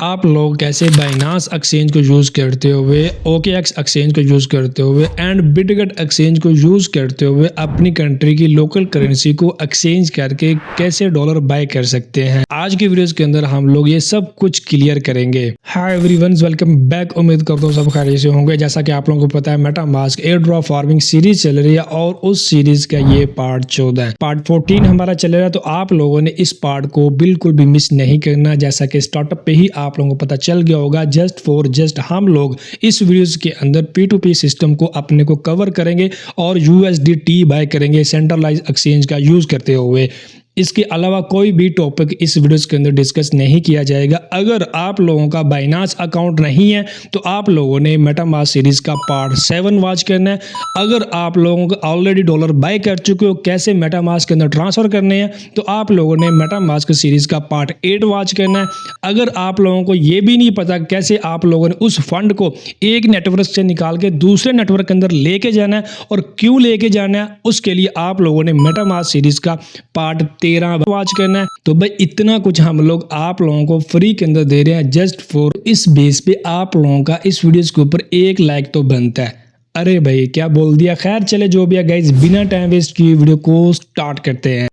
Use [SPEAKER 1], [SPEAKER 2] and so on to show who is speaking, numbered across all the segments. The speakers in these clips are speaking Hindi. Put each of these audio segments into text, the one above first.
[SPEAKER 1] आप लोग कैसे बाइनांस एक्सचेंज को यूज़ करते हुए OKX एक्सचेंज को यूज़ करते हुए एंड बिटगेट एक्सचेंज को यूज़ करते हुए अपनी कंट्री की लोकल करेंसी को एक्सचेंज करके कैसे डॉलर बाय कर सकते हैं। आज की वीडियोस के अंदर हम लोग ये सब कुछ क्लियर करेंगे। Hi everyone, welcome back. उम्मीद करता हूँ सब खैरियत से होंगे। जैसा कि आप लोगों को पता है, MetaMask air drop farming series चल रही है और उस सीरीज का ये पार्ट 14 पार्ट 14 हमारा चल रहा है। तो आप लोगों ने इस पार्ट को बिल्कुल भी मिस नहीं करना। जैसा कि स्टार्टअप पे ही आप लोगों को पता चल गया होगा, जस्ट हम लोग इस वीडियोस के अंदर P2P सिस्टम को अपने को कवर करेंगे और USDT बाय करेंगे सेंट्रलाइज एक्सचेंज का यूज करते हुए। इसके अलावा कोई भी टॉपिक इस वीडियोस के अंदर डिस्कस नहीं किया जाएगा। अगर आप लोगों का बाइनांस अकाउंट नहीं है तो आप लोगों ने मेटामास्क सीरीज का पार्ट 7 वॉच करना है। अगर आप लोगों को ऑलरेडी डॉलर बाय कर चुके हो, कैसे मेटामास्क के अंदर ट्रांसफर करने हैं, तो आप लोगों ने मेटामास्क सीरीज का पार्ट 8 वॉच करना है। अगर आप लोगों को ये भी नहीं पता कैसे आप लोगों ने उस फंड को एक नेटवर्क से निकाल के दूसरे नेटवर्क के अंदर लेके जाना है और क्यों लेके जाना है, उसके लिए आप लोगों ने मेटामास्क सीरीज का पार्ट 13 वॉच करना है। तो भाई इतना कुछ हम लोग आप लोगों को फ्री के अंदर दे रहे हैं जस्ट फॉर। इस बेस पे आप लोगों का इस वीडियोस के ऊपर 1 लाइक तो बनता है। अरे भाई क्या बोल दिया। खैर चले जो भी है गाइस, बिना टाइम वेस्ट किए वीडियो को स्टार्ट करते हैं।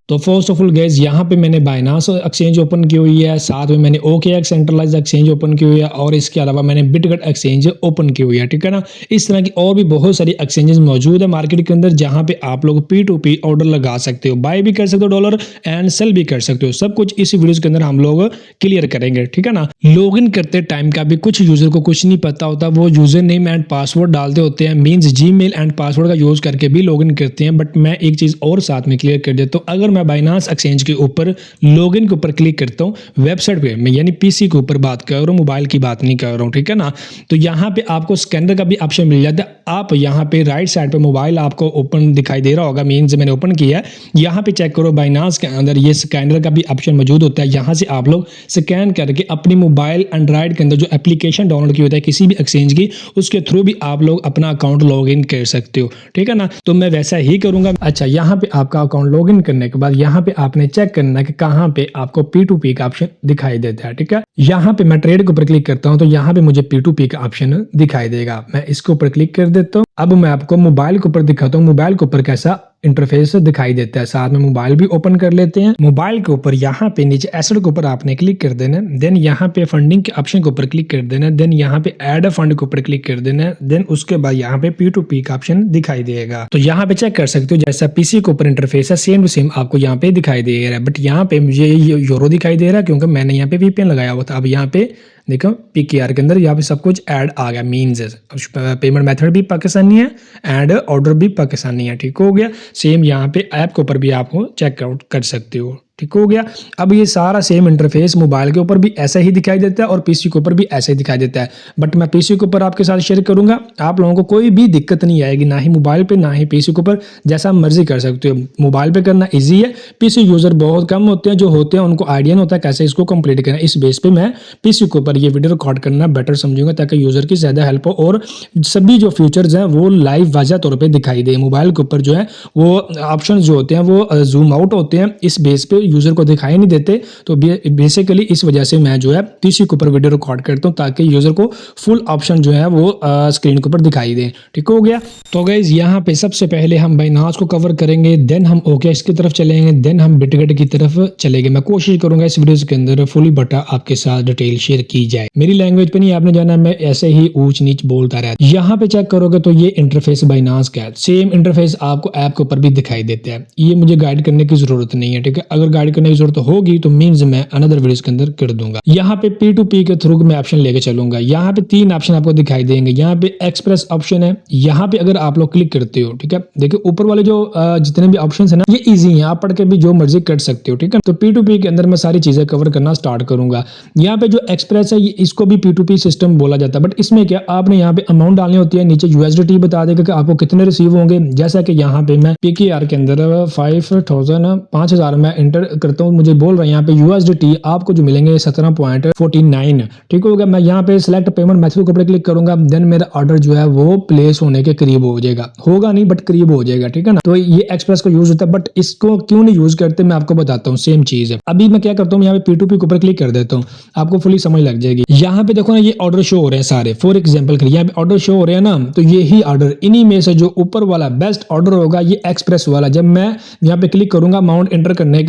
[SPEAKER 1] तो फर्स्ट ऑफ ऑल गाइस, यहाँ पे मैंने बाइनांस एक्सचेंज ओपन की हुई है, साथ में मैंने OKX सेंट्रलाइज एक्सचेंज ओपन की हुई है और इसके अलावा मैंने बिटगेट एक्सचेंज ओपन की हुई है। ठीक है ना। इस तरह की और भी बहुत सारी एक्सचेंजेस मौजूद है मार्केट के अंदर, जहाँ पे आप लोग P2P ऑर्डर लगा सकते हो, बाय भी कर सकते हो डॉलर एंड सेल भी कर सकते हो। सब कुछ इस वीडियो के अंदर हम लोग क्लियर करेंगे। ठीक है ना। लॉग इन करते टाइम का भी कुछ यूजर को कुछ नहीं पता होता, वो यूजर नेम एंड पासवर्ड डालते होते हैं, मीन्स Gmail एंड पासवर्ड का यूज करके भी लॉग इन करते हैं। बट मैं एक चीज और साथ में क्लियर कर देता हूँ। अगर मैं बाइनांस एक्सचेंज के ऊपर लॉगिन के ऊपर क्लिक करता हूं वेबसाइट पे, मैं यानी पीसी के ऊपर बात कर रहा हूं, मोबाइल की बात नहीं कर रहा हूं। ठीक है ना। तो यहां पे आपको स्कैनर का भी ऑप्शन मिल जाता है। आप यहां पे राइट साइड पे मोबाइल आपको ओपन दिखाई दे रहा होगा, मींस मैंने ओपन किया है। यहां पे चेक करो, बाइनांस के अंदर ये स्कैनर का भी ऑप्शन मौजूद होता है। यहां से आप लोग स्कैन करके अपनी मोबाइल एंड्रॉइड के अंदर जो एप्लीकेशन डाउनलोड की होता है किसी भी एक्सचेंज की, उसके थ्रू भी आप लोग अपना अकाउंट लॉग इन कर सकते हो। ठीक है ना। तो मैं वैसा ही करूंगा। अच्छा, यहाँ पे आपका अकाउंट लॉग इन करने के बाद यहाँ पे आपने चेक करना कि कहां पे आपको P2P का ऑप्शन दिखाई देता है। ठीक है। यहां पे मैं ट्रेड के ऊपर क्लिक करता हूं तो यहां पे मुझे P2P का ऑप्शन दिखाई देगा। मैं इसके ऊपर क्लिक कर देता हूं। अब मैं आपको मोबाइल के ऊपर दिखाता हूं, मोबाइल के ऊपर कैसा इंटरफेस दिखाई देता है। साथ में मोबाइल भी ओपन कर लेते हैं। मोबाइल के ऊपर यहाँ पे नीचे एसेट के ऊपर आपने क्लिक कर देना, देन यहाँ पे फंडिंग के ऑप्शन के ऊपर क्लिक कर देना, देन यहाँ पे ऐड अ फंड के ऊपर क्लिक कर देना, देन उसके बाद यहाँ पे P2P का ऑप्शन दिखाई देगा। तो यहाँ पे चेक कर सकते हो, जैसा पीसी के ऊपर इंटरफेस है सेम टू सेम आपको यहाँ पे दिखाई दे रहा है। बट यहाँ पे मुझे यूरो दिखाई दे रहा है क्योंकि मैंने यहाँ पे VPN लगाया हुआ था। अब यहाँ पे देखो PKR के अंदर यहाँ पे सब कुछ ऐड आ गया, मीन्स पेमेंट मेथड भी पाकिस्तानी है एंड ऑर्डर भी पाकिस्तानी है। ठीक हो गया। सेम यहाँ पे ऐप के ऊपर भी आपको चेकआउट कर सकते हो। ठीक हो गया। अब ये सारा सेम इंटरफेस मोबाइल के ऊपर भी ऐसा ही दिखाई देता है और पीसी के ऊपर भी ऐसा ही दिखाई देता है। बट मैं पीसी के ऊपर आपके साथ शेयर करूंगा, आप लोगों को कोई भी दिक्कत नहीं आएगी, ना ही मोबाइल पे ना ही पीसी के ऊपर, जैसा मर्जी कर सकते हो। मोबाइल पे करना इजी है, पीसी यूजर बहुत कम होते हैं, जो होते हैं उनको आइडिया नहीं होता कैसे इसको कंप्लीट करना। इस बेस पे मैं पीसी के ऊपर ये वीडियो रिकॉर्ड करना बेटर समझूंगा ताकि यूजर की ज्यादा हेल्प हो और सभी जो फीचर्स हैं वो लाइव वाज़ा तौर पर दिखाई दे। मोबाइल के ऊपर जो है वो ऑप्शन जो होते हैं वो जूम आउट होते हैं, इस बेस पे यूजर को दिखाई नहीं देते। तो बेसिकली इस वजह से मैं जो है पीसी के ऊपर वीडियो रिकॉर्ड करता हूं ताकि यूजर को फुल ऑप्शन जो है वो स्क्रीन के ऊपर दिखाई दे। ठीक हो गया। तो गाइस यहाँ पे सबसे पहले हम बाइनांस को कवर करेंगे, देन हम OKX की तरफ चलेंगे, देन हम बिटगेट की तरफ चलेंगे। मैं कोशिश करूंगा इस वीडियो के अंदर फुली बटा आपके साथ डिटेल शेयर की जाए। मेरी लैंग्वेज पे नहीं आपने जाना, मैं ऐसे ही ऊंच नीच बोलता रहता। यहाँ पे चेक करोगे तो ये इंटरफेस बाइनांस का है, सेम इंटरफेस आपको ऐप के ऊपर भी दिखाई देता है। ये मुझे गाइड करने की जरूरत नहीं है। ठीक है। अगर गाइड करने की जरूरत होगी तो मींस मैं अनदर वीडियोस के अंदर कर दूंगा। यहाँ पे P2P के थ्रू मैं ऑप्शन लेके चलूंगा। यहाँ पे 3 ऑप्शन आपको दिखाई देंगे। यहाँ पे एक्सप्रेस ऑप्शन है, यहाँ पे अगर आप लोग क्लिक करते हो, ठीक है, देखिए ऊपर वाले जो जितने भी ऑप्शन है ना ये इजी हैं, आप पढ़ के भी जो मर्जी कर सकते हो। ठीक है। तो P2P के अंदर मैं सारी चीजें कवर करना स्टार्ट करूंगा। यहाँ पे जो एक्सप्रेस है इसको भी P2P सिस्टम बोला जाता है, बट इसमें क्या आपने यहाँ पे अमाउंट डालनी होती है, नीचे USDT बता देगा कि आपको कितने रिसीव होंगे। जैसा कि यहाँ पे मैं PKR के अंदर 5000 मैं इंटर करता हूँ, मुझे बोल रहा है यहाँ पे USDT आपको जो मिलेंगे 17.49। ठीक हो गया। मैं यहाँ पे सिलेक्ट पेमेंट मेथड के ऊपर क्लिक करूंगा, देन मेरा ऑर्डर जो है वो प्लेस होने के करीब हो जाएगा, होगा नहीं बट करीब हो जाएगा। ठीक है ना। तो ये एक्सप्रेस का यूज होता है, बट इसको क्यों नहीं यूज करते मैं आपको बताता हूँ। सेम चीज है। अभी मैं क्या करता हूँ, यहाँ पे P2P के ऊपर क्लिक कर देता हूँ, आपको फुली समझ लग जाएगी। यहाँ पे देखो ना, ये ऑर्डर शो हो रहे हैं सारे। फॉर एग्जाम्पल यहाँ पे ऑर्डर शो हो रहे हैं ना, तो यही ऑर्डर, इन्हीं में से जो ऊपर वाला बेस्ट ऑर्डर होगा ये एक्सप्रेस वाला। जब मैं यहाँ पे क्लिक करूंगा अमाउंट एंटर करने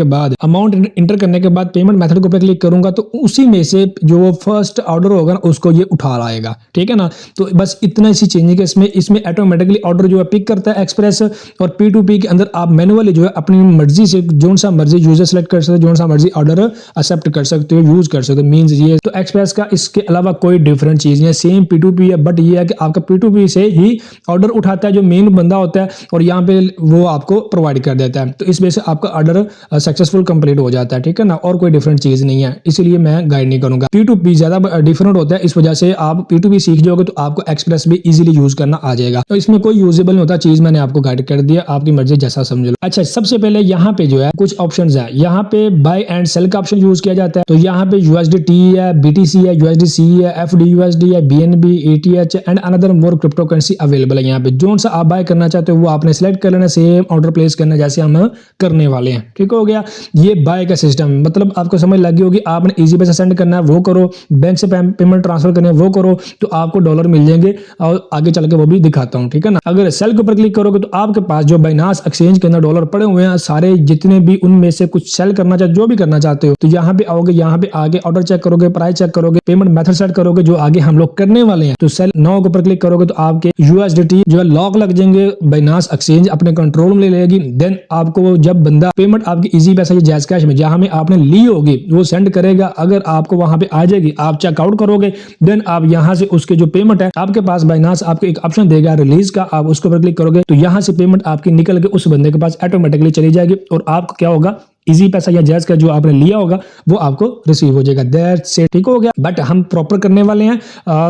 [SPEAKER 1] के बाद, पेमेंट मेथड के ऊपर क्लिक करूंगा, तो उसी में से जो फर्स्ट ऑर्डर होगा ना उसको ये उठा लाएगा। ठीक है ना। तो बस इतना सी चेंजिंग है इसमें ऑटोमेटिकली ऑर्डर जो है पिक करता है एक्सप्रेस। और P2P के अंदर आप मैनुअली जो है अपनी मर्जी से जो सा मर्जी यूजर सेलेक्ट कर सकते हो, जो सा मर्जी ऑर्डर एक्सेप्ट कर सकते हो, यूज कर सकते हो। मींस ये तो एक्सप्रेस का इसके अलावा कोई डिफरेंट चीज नहीं है, सेम P2P है, बट ये है कि आपका P2P से ही ऑर्डर उठाता है जो मेन बंदा होता है, और यहाँ पे वो आपको प्रोवाइड कर देता है। तो इस वजह से आपका ऑर्डर सक्सेसफुल कंप्लीट हो जाता है। ठीक है ना। और कोई डिफरेंट चीज नहीं है, इसीलिए मैं गाइड नहीं करूंगा। P2P ज्यादा डिफरेंट होता है, इस वजह से आप P2P सीख जाओगे तो आपको एक्सप्रेस भी इजीली यूज करना आ जाएगा। तो इसमें कोई यूजेबल नहीं होता, चीज मैंने आपको गाइड कर दिया, आपकी मर्जी जैसा समझ लो। अच्छा, सबसे पहले यहाँ पे जो है कुछ ऑप्शंस है, यहाँ पे बाय एंड सेल का ऑप्शन यूज किया जाता है। तो यहाँ पे USDT है, BTC है, USDC है, FDUSD है, BNB, ETH and another more crypto currency available है। यहाँ पे जो सा आप बाय करना चाहते हो वो आपने सेलेक्ट कर लेना, सेम ऑर्डर प्लेस करना जैसे हम करने वाले हैं। ठीक हो गया। ये बाय का सिस्टम, मतलब आपको समझ लगी होगी। आपने इजी पैसा सेंड करना है वो करो, बैंक से पेमेंट ट्रांसफर करनी है वो करो, तो आपको डॉलर मिल जाएंगे, और आगे चल के वो भी दिखाता हूँ। ठीक है ना। अगर सेल के ऊपर क्लिक करोगे तो आपके पास जो बाइनांस एक्सचेंज के अंदर डॉलर पड़े हुए हैं सारे, जितने भी उनमें से कुछ सेल करना चाहते जो भी करना चाहते हो, तो यहाँ पे आओगे, यहाँ पे आगे ऑर्डर चेक करोगे, प्राइस चेक करोगे, पेमेंट मेथड सेट करोगे जो आगे हम लोग करने वाले हैं। तो सेल नाउ के ऊपर क्लिक करोगे तो आपके USDT जो है लॉक लग जाएंगे, बाइनांस एक्सचेंज अपने कंट्रोल में ले लेगी। देन आपको जब बंदा पेमेंट आपकी इजी पैसा या जैज कैश में जहां में आपने ली होगी वो सेंड करेगा, अगर आपको वहां पे आ जाएगी, आप चेकआउट करोगे, देन आप यहां से उसके जो पेमेंट है, आपके पास बाइनांस आपको एक ऑप्शन देगा रिलीज का, आप उसके ऊपर क्लिक करोगे तो यहां से पेमेंट आपकी निकल के उस बंदे के पास ऑटोमेटिकली चली जाएगी, और आपको क्या होगा, इजी पैसा या जैज का जो आपने लिया होगा वो आपको रिसीव हो जाएगा। That's it. ठीक हो गया। बट हम प्रॉपर करने वाले हैं,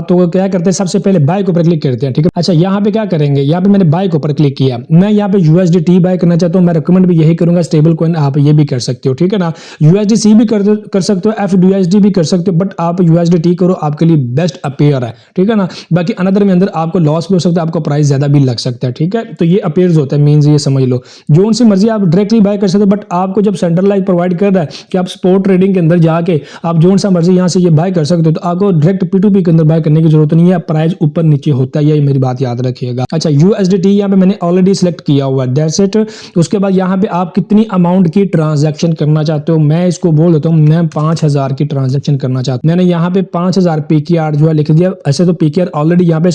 [SPEAKER 1] तो क्या करते हैं, सबसे पहले बाय के ऊपर क्लिक करते हैं। ठीक है। अच्छा, यहाँ पे क्या करेंगे, यहाँ पे मैंने बाय के ऊपर क्लिक किया, मैं यहाँ पे USDT बाय करना चाहता हूँ, मैं रिकमेंड भी यही करूंगा, स्टेबल कॉइन आप ये भी कर सकते हो। ठीक है ना। USDC भी कर सकते हो, FDUSD भी कर सकते हो, बट आप USDT करो, आपके लिए बेस्ट अपेयर है। ठीक है ना। बाकी अनदर में अंदर आपको लॉस भी हो सकता है, आपको प्राइस ज्यादा भी लग सकता है। ठीक है। तो ये अपेयर्स होता है, मीन्स ये समझ लो, जो सी मर्जी आप डायरेक्टली बाय कर सकते हो, बट आपको जब सेंट्रलाइज प्रोवाइड कर रहा है कि आप स्पॉट ट्रेडिंग के अंदर जाके आप जो सा मर्जी यहां से ये बाय कर सकते हो, तो आपको डायरेक्ट P2P के अंदर बाय करने की जरूरत नहीं है, प्राइस ऊपर नीचे होता है, ये मेरी बात याद रखिएगा। अच्छा, USDT यहाँ पे मैंने ऑलरेडी सिलेक्ट किया हुआ है, दैट्स इट। उसके बाद यहाँ पे आप कितनी अमाउंट की ट्रांजैक्शन करना चाहते हो, मैं इसको बोल देता हूँ, मैं 5000 की ट्रांजैक्शन करना चाहता हूँ। मैंने यहाँ पे 5000 PKR जो है लिख दिया। ऐसे तो PKR ऑलरेडी यहाँ पे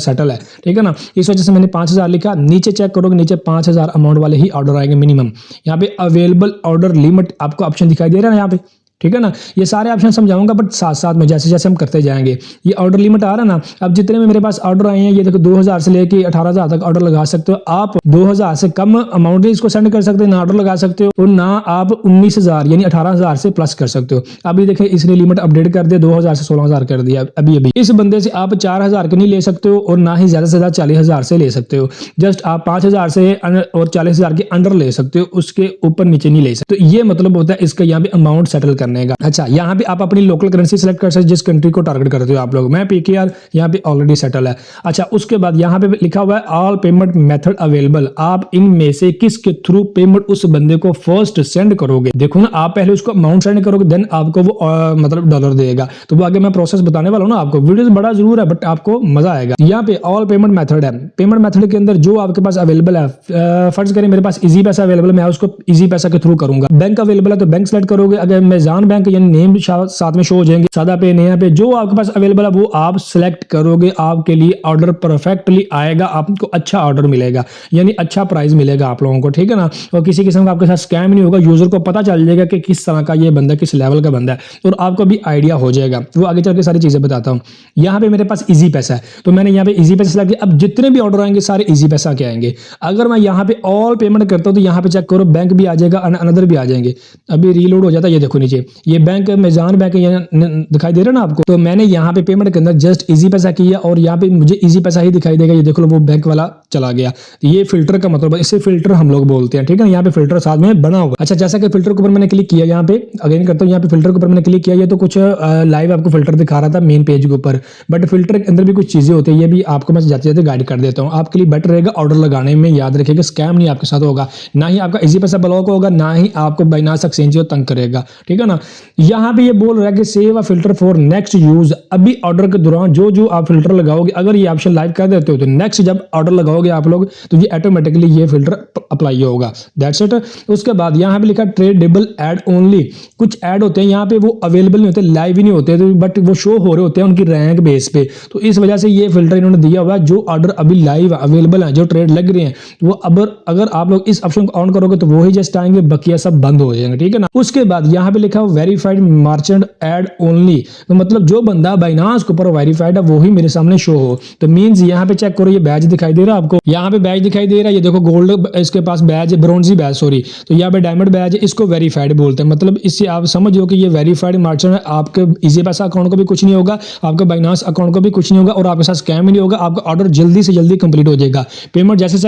[SPEAKER 1] सेटल है। ठीक है ना। इस वजह से मैंने 5000 लिखा। नीचे चेक करोगे, नीचे 5000 अमाउंट वाले ही ऑर्डर आएंगे मिनिमम। यहाँ पे अवेलेबल ऑर्डर लिमिट आपको ऑप्शन दिखाई दे रहा है ना यहाँ पे। ठीक है ना। ये सारे ऑप्शन समझाऊंगा, बट साथ साथ में जैसे जैसे हम करते जाएंगे। ये ऑर्डर लिमिट आ रहा है ना, अब जितने में मेरे पास ऑर्डर आए हैं, ये देखो 2000 से लेके 18000 तक ऑर्डर लगा सकते हो आप। 2000 से कम अमाउंट इसको सेंड कर सकते हो, ना ऑर्डर लगा सकते हो, और ना आप 19000 यानी 18000 से प्लस कर सकते हो। अभी देखें इसने लिमिट अपडेट कर दिया, 2000 से 16000 कर दिया अभी। इस बंदे से आप 4000 के नहीं ले सकते हो, और ना ही ज्यादा से ज्यादा 40000 से ले सकते हो। जस्ट आप 5000 से और 40000 के अंडर ले सकते हो, उसके ऊपर नीचे नहीं ले सकते। तो ये मतलब होता है इसका यहाँ पे अमाउंट सेटल करने का। अच्छा, यहाँ पे आप अपनी लोकल करेंसी सेलेक्ट कर सकते हो, जिस कंट्री को टारगेट करते हो आप लोग। मैं PKR यहाँ पे ऑलरेडी सेटल है। अच्छा, उसके बाद यहाँ पे लिखा हुआ है ऑल पेमेंट मेथड अवेलेबल। आप इनमें से किसके थ्रू पेमेंट उस बंदे को फर्स्ट सेंड करोगे। देखो ना, आप पहले उसको अमाउंट सेंड करोगे, देन आपको वो मतलब डॉलर देगा। तो वो आगे मैं प्रोसेस बताने वाला हूँ ना आपको। वीडियो बड़ा जरूर है, बट आपको मजा आएगा। यहाँ पे ऑल पेमेंट मेथड है। पेमेंट मेथड के अंदर जो आपके पास अवेलेबल है, फर्ज करें मेरे पास इजी पैसा अवेलेबल है, मैं उसको इजी पैसा के थ्रू करूंगा। बैंक अवेलेबल है तो बैंक सेलेक्ट करोगे। अगर अमेज़न बैंक यानी नेम साथ में शो हो जाएंगे, सादा पे, नया पे, जो आपके पास अवेलेबल है वो आप सिलेक्ट करोगे। आपके लिए ऑर्डर परफेक्टली आएगा, आपको अच्छा ऑर्डर मिलेगा, यानी अच्छा प्राइस मिलेगा आप लोगों को। ठीक है ना। और किसी किस्म का आपके साथ स्कैम नहीं होगा। यूजर को पता चल जाएगा कि किस तरह का ये बंदा, किस लेवल का बंदा है, और आपको भी आइडिया हो जाएगा। वो आगे चल के सारी चीजें बताता हूँ। यहाँ पे मेरे पास इजी पैसा है, तो मैंने यहाँ पे इजी पैसा सिलेक्ट किया। अब जितने भी ऑर्डर आएंगे सारे इजी पैसा के आएंगे। अगर मैं यहाँ पे ऑल पेमेंट करता हूँ तो यहाँ पे चेक करो, बैंक भी आ जाएगा, अनदर भी आ जाएंगे। अभी रीलोड हो जाता है, ये देखो नीचे ये बैंक मेजान बैंक दिखाई दे रहा है ना आपको, तो मैंने यहाँ पे पेमेंट के अंदर जस्ट इजी पैसा किया और यहाँ पे मुझे इजी पैसा ही दिखाई देगा। ये देख लो वो बैंक वाला चला गया। तो ये फिल्टर का मतलब, इसे फिल्टर हम लोग बोलते हैं, ठीक है ना। यहाँ पे फिल्टर साथ में बना हुआ। अच्छा, जैसा कि फिल्टर के ऊपर मैंने क्लिक किया, यहाँ पे अगेन करता हूँ, यहाँ पे फिल्टर के ऊपर मैंने क्लिक किया, ये तो कुछ लाइव आपको फिल्टर दिखा रहा था मेन पेज के ऊपर, बट फिल्टर के अंदर भी कुछ चीजें होती है, ये भी आपको मैं जाते जाते गाइड कर देता हूँ। आपके लिए बेटर रहेगा ऑर्डर लगाने में, याद रखिएगा स्कैम नहीं आपके साथ होगा, ना ही आपका इजी पैसा ब्लॉक होगा, ना ही आपको बाइनांस एक्सचेंज तंग करेगा, ठीक है ना। यहाँ पे ये बोल रहा है कि save a filter for next use. अभी ऑर्डर के दौरान जो जो आप फिल्टर लगाओगे, अगर ये ऑप्शन लाइव कर देते हो तो नेक्स्ट जब ऑर्डर लगाओगे आप लोग तो ये ऑटोमेटिकली ये फिल्टर अप्लाई होगा। That's it. उसके बाद यहाँ पे लिखा ट्रेडेबल एड ओनली। कुछ ऐड होते हैं यहाँ पे वो अवेलेबल नहीं होते, लाइव ही नहीं होते, तो बट वो शो हो रहे होते हैं उनकी रैंक बेस पे, तो इस वजह से ये फिल्टर इन्होंने दिया हुआ है। जो ऑर्डर अभी लाइव अवेलेबल है, जो ट्रेड लग रहे हैं, वो अगर आप लोग इस ऑप्शन को ऑन करोगे तो वो ही जस्ट आएंगे, बकिया सब बंद हो जाएंगे, ठीक है ना। उसके बाद यहाँ पे लिखा वेरीफाइड मर्चेंट एड ओनली, तो मतलब जो बंदा बाइनांस के ऊपर वेरीफाइड है वो ही मेरे सामने शो हो। तो मींस यहाँ पे चेक करो, ये बैच दिखाई दे रहा है आपको, यहाँ पे बैच दिखाई दे रहा है, ये देखो गोल्ड इसके पास बैच, ब्रोंजी बैच सॉरी, तो यहाँ पे डायमंड बैच, इसको वेरीफाइड बोलते हैं। मतलब इससे आप समझो कि ये वेरीफाइड मर्चेंट है, आपके इजी पैसा अकाउंट को भी कुछ नहीं होगा, आपका बाइनांस अकाउंट को भी कुछ नहीं होगा, और आपके साथ स्कैम ही नहीं होगा, आपका ऑर्डर जल्दी से जल्दी कंप्लीट हो जाएगा। पेमेंट जैसे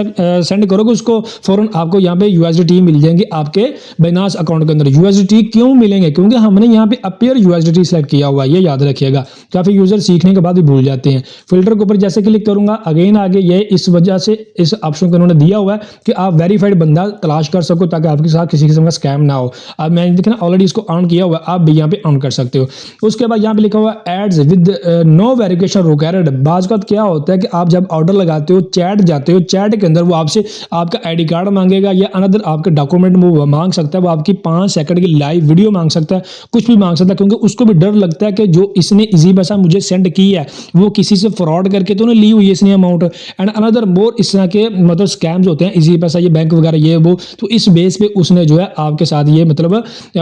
[SPEAKER 1] सेंड करोगे उसको फौरन आपको यहाँ पे यूएसडीटी मिल जाएंगे आपके बाइनांस अकाउंट के अंदर। यूएसडीटी क्यों मिलेंगे? क्योंकि हमने यहाँ पे अपीयर यूएसडीटी सेलेक्ट किया हुआ है, ये याद रखिएगा। काफी यूजर सीखने के बाद भी भूल जाते हैं। फिल्टर के ऊपर जैसे क्लिक करूंगा अगेन आगे, ये इस वजह से इस ऑप्शन को उन्होंने दिया हुआ है कि आप वेरीफाइड बंदा तलाश कर सको ताकि आपके साथ किसी किस्म का स्कैम ना हो। अब मैंने देखना ऑलरेडी इसको ऑन किया हुआ है, आप भी यहाँ पे ऑन कर सकते हो। उसके बाद यहाँ पे लिखा हुआ है ads with no verification required. बाज का क्या होता है कि आप जब ऑर्डर लगाते हो, चैट जाते हो, चैट के अंदर वो आपसे आपका आईडी कार्ड मांगेगा या अनदर आपके डॉक्यूमेंट वो मांग सकता है, वो आपकी 5 सेकंड की लाइव वीडियो मांग सकता है, कुछ भी मांग सकता है, क्योंकि उसको भी डर लगता है कि जो इसने इजी पैसा मुझे सेंड की है वो किसी से फ्रॉड करके तो नहीं ली हुई है इसने अमाउंट, एंड अनदर मोर इस तरह के मतलब स्कैम्स होते हैं, इजी पैसा, ये बैंक वगैरह ये वो, तो इस बेस पे उसने जो है आपके साथ ये मतलब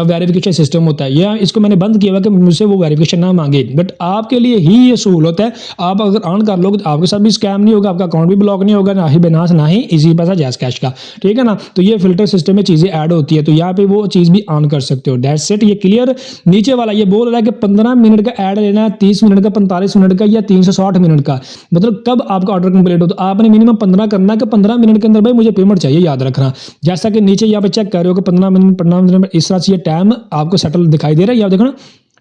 [SPEAKER 1] वेरिफिकेशन सिस्टम होता है। या इसको मैंने बंद किया हुआ कि मुझसे वो वेरिफिकेशन ना मांगे, बट आपके लिए ही ये सहूलत है। आप अगर ऑन कर लोगे तो आपके साथ भी स्कैम नहीं होगा, आपका अकाउंट भी ब्लॉक नहीं होगा, ना ही बाइनांस ना ही इजी पैसा जैस कैश का, ठीक है ना। तो ये फिल्टर सिस्टम में चीजें ऐड होती है, तो यहाँ पे वो चीज भी ऑन कर सकते हो। That's it. ये क्लियर। नीचे वाला ये बोल रहा है कि 15 मिनट का ऐड लेना है, 30 मिनट का, 45 मिनट का या 360 मिनट का, मतलब कब आपका ऑर्डर कंप्लीट हो। तो आपने मिनिमम 15 करना है कि 15 मिनट के अंदर भाई मुझे पेमेंट चाहिए, याद रखना। जैसा कि नीचे यहाँ पे चेक कर रहे हो कि 15 मिनट इस तरह से ये टाइम आपको सेटल दिखाई दे रहा है, याद देखना,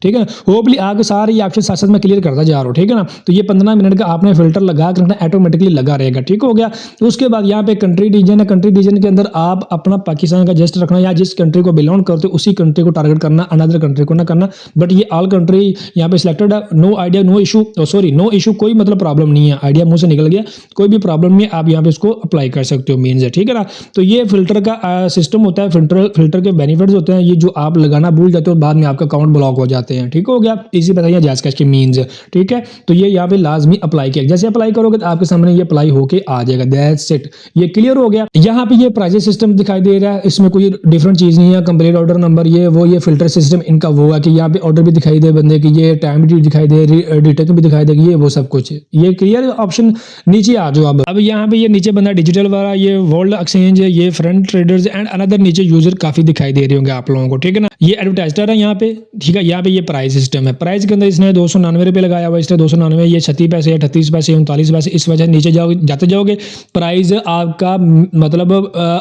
[SPEAKER 1] ठीक है ना। होपली आगे सारे ये ऑप्शन साथ साथ में क्लियर करता जा रहा हूँ, ठीक है ना। तो ये 15 मिनट का आपने फिल्टर लगा कर रखना, ऑटोमेटिकली लगा रहेगा, ठीक हो गया। तो उसके बाद यहाँ पे कंट्री रीजन है, कंट्री रीजन के अंदर आप अपना पाकिस्तान का जस्ट रखना, या जिस कंट्री को बिलोंग करते हो उसी कंट्री को टारगेट करना, अनदर कंट्री को ना करना। बट ये ऑल कंट्री यहाँ पे सिलेक्टेड है। No idea, no issue, sorry no issue, कोई मतलब प्रॉब्लम नहीं है, आइडिया मुंह से निकल गया, कोई भी प्रॉब्लम नहीं है, आप यहाँ पे इसको अप्लाई कर सकते हो, मीन्स है, ठीक है ना। तो ये फिल्टर का सिस्टम होता है, फिल्टर के बेनिफिट्स होते हैं, ये जो आप लगाना भूल जाते हो बाद में आपका अकाउंट ब्लॉक हो जाते हैं, ठीक हो गया। इसी बताइए जैस कैश के मीन्स, ठीक है। तो ये यहाँ पे लाजमी अप्लाई किया, जैसे अप्लाई करोगे तो आपके सामने ये अप्लाई होके आ जाएगा। दैट्स इट, ये क्लियर हो गया। यहाँ पे ये प्राइस सिस्टम दिखाई दे रहा है, इसमें कोई डिफरेंट चीज नहीं है, कंप्लीट ऑर्डर नंबर ये वो, ये फिल्टर सिस्टम इनका वो है कि यहाँ पे ऑर्डर भी दिखाई दे बंदे की, ये टाइम भी दिखाई दे, डिटेल भी दिखाई देगी, ये वो सब कुछ। ये क्लियर ऑप्शन नीचे आ जाओ। अब यहाँ पे ये नीचे बंदा डिजिटल वाला, ये वर्ल्ड एक्सचेंज है, ये फ्रंट ट्रेडर्स एंड अनदर नीचे यूजर काफी दिखाई दे रहे होंगे आप लोगों को, ठीक है ना। ये एडवर्टाइजर है यहाँ पे, ठीक है। यहाँ पे ये प्राइस सिस्टम है, प्राइस के अंदर इसने 299 रुपये लगाया हुआ, इसने 299, ये 36 पैसे, 38 पैसे, 39 पैसे, इस वजह से नीचे जाते जाओगे प्राइस आपका मतलब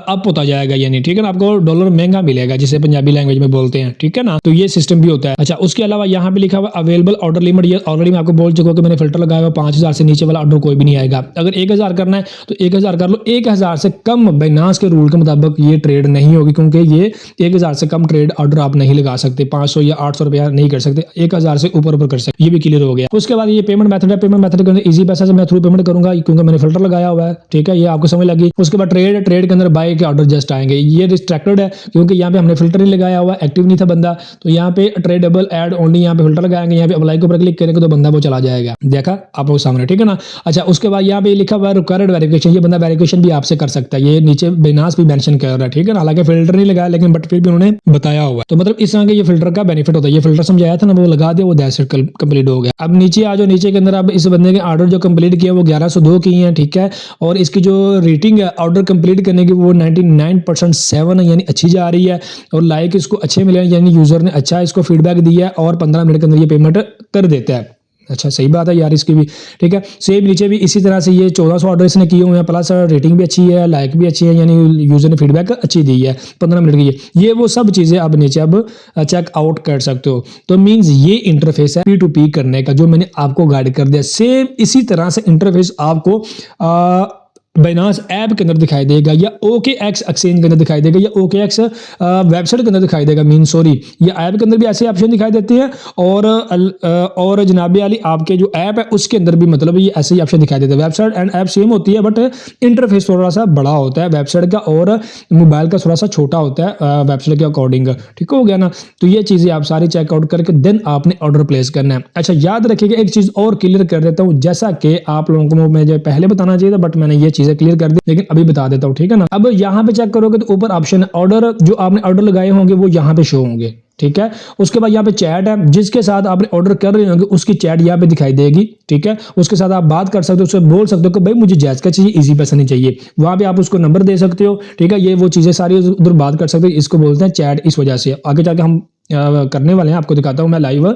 [SPEAKER 1] अप होता जाएगा, यानी ठीक है ना, आपको डॉलर महंगा मिलेगा जिसे पंजाबी लैंग्वेज में बोलते हैं, ठीक है ना। तो ये सिस्टम भी होता है। अच्छा, उसके अलावा यहाँ पे लिखा हुआ अवेलेबल ऑर्डर लिमिट, ये ऑलरेडी मैं आपको बोल चुका हूं कि मैंने फिल्टर लगाया हुआ 5000 से नीचे वाला ऑर्डर कोई भी नहीं आएगा। अगर 1000 करना है तो 1000 कर लो, 1000 से कम बाइनांस के रूल के मुताबिक ये ट्रेड नहीं होगी, क्योंकि ये 1000 से कम ट्रेड ऑर्डर आप नहीं लगा सकते, 500 या 800 रुपया नहीं कर सकते, 1000 से ऊपर कर सकते, ये भी क्लियर हो गया। उसके बाद ये पेमेंट मेथड है, पेमेंट मेथड के अंदर इजी पैसा से मैं थ्रू पेमेंट करूंगा क्योंकि मैंने फिल्टर लगाया हुआ है, ठीक है, ये आपको समझ लगी। उसके बाद ट्रेड के अंदर बाय के ऑर्डर जस्ट आएंगे, ये रिस्ट्रिक्टेड है क्योंकि यहाँ पे हमने फिल्टर नहीं लगाया हुआ, एक्टिव नहीं था बंदा, तो यहाँ पे ट्रेडेबल एड ओनली, यहाँ पे फिल्टर लगाएंगे, यहाँ पे अप्लाई के ऊपर क्लिक करेंगे तो बंदा वो चला जाएगा, देखा आप लोग सामने, ठीक है ना। अच्छा, उसके बाद यहाँ पे लिखा हुआ है रिक्वायर्ड वेरिफिकेशन, ये बंदा वेरिफिकेशन भी आपसे कर सकता है, ये नीचे बाइनांस भी मेंशन कर रहा है, ठीक है ना। हालांकि फिल्टर नहीं लगाया लेकिन बट फिर भी उन्होंने बताया हुआ है, तो मतलब इस तरह के ये फिल्टर का बेनिफिट होता है। ये फिल्टर समझाया था ना वो लगा दिया, वो दैट्स इट कंप्लीट हो गया। अब नीचे आ जाओ, नीचे के अंदर अब इस बंदे के ऑर्डर जो कंप्लीट किया वो 1102 की है, ठीक है। और इसकी जो रेटिंग है ऑर्डर कंप्लीट करने की वो 99.7 है, यानी अच्छी जा रही है। और लाइक इसको अच्छे मिले हैं, यानी यूजर ने अच्छा इसको फीडबैक दिया है और 15 मिनट के अंदर ये पेमेंट कर देता है। अच्छा सही बात है यार इसकी भी, ठीक है। सेम नीचे भी इसी तरह से ये 1400 ऑर्डर इसने किए हुए हैं, प्लस रेटिंग भी अच्छी है, लाइक भी अच्छी है, यानी यूजर ने फीडबैक अच्छी दी है, 15 मिनट की ये वो सब चीज़ें अब नीचे अब चेक आउट कर सकते हो। तो मीन्स ये इंटरफेस है P2P करने का जो मैंने आपको गाइड कर दिया। सेम इसी तरह से इंटरफेस आपको बाइनांस ऐप के अंदर दिखाई देगा, या OKX एक्सचेंज के अंदर दिखाई देगा, या OKX वेबसाइट के अंदर दिखाई देगा। मीन सॉरी, ये ऐप के अंदर भी ऐसे ऑप्शन दिखाई देते हैं, और जनाबे वाली आपके जो ऐप है उसके अंदर भी मतलब ये ऐसे ही ऑप्शन दिखाई देते हैं। वेबसाइट एंड ऐप सेम होती है, बट इंटरफेस थोड़ा सा बड़ा होता है वेबसाइट का, और मोबाइल का थोड़ा सा छोटा होता है वेबसाइट के अकॉर्डिंग, ठीक हो गया ना। तो ये चीज़ें आप सारी चेकआउट करके देन आपने ऑर्डर प्लेस करना है। अच्छा याद रखिएगा, एक चीज़ और क्लियर कर देता हूँ, जैसा कि आप लोगों को मुझे पहले बताना चाहिए था, बट मैंने ये चीज़ क्लियर कर दी, लेकिन अभी बता देता हूं, ठीक है ना। अब यहां पे चेक करोगे तो ऊपर ऑप्शन ऑर्डर, जो आपने ऑर्डर लगाए होंगे वो यहां पे शो होंगे, ठीक है। उसके बाद यहाँ पे चैट है, जिसके साथ आपने ऑर्डर कर रहे होंगे उसकी चैट यहाँ पे दिखाई देगी, ठीक है। उसके साथ आप बात कर सकते हो, उससे बोल सकते हो कि भाई मुझे जैज़ का चाहिए, इजी पैसा नहीं चाहिए। वहां पे आप उसको नंबर दे सकते हो, ठीक है। ये वो चीजें सारी उधर बात कर सकते हो, इसको बोलते हैं चैट। इस वजह से आगे जाके हम करने वाले हैं, आपको दिखाता हूं मैं लाइव।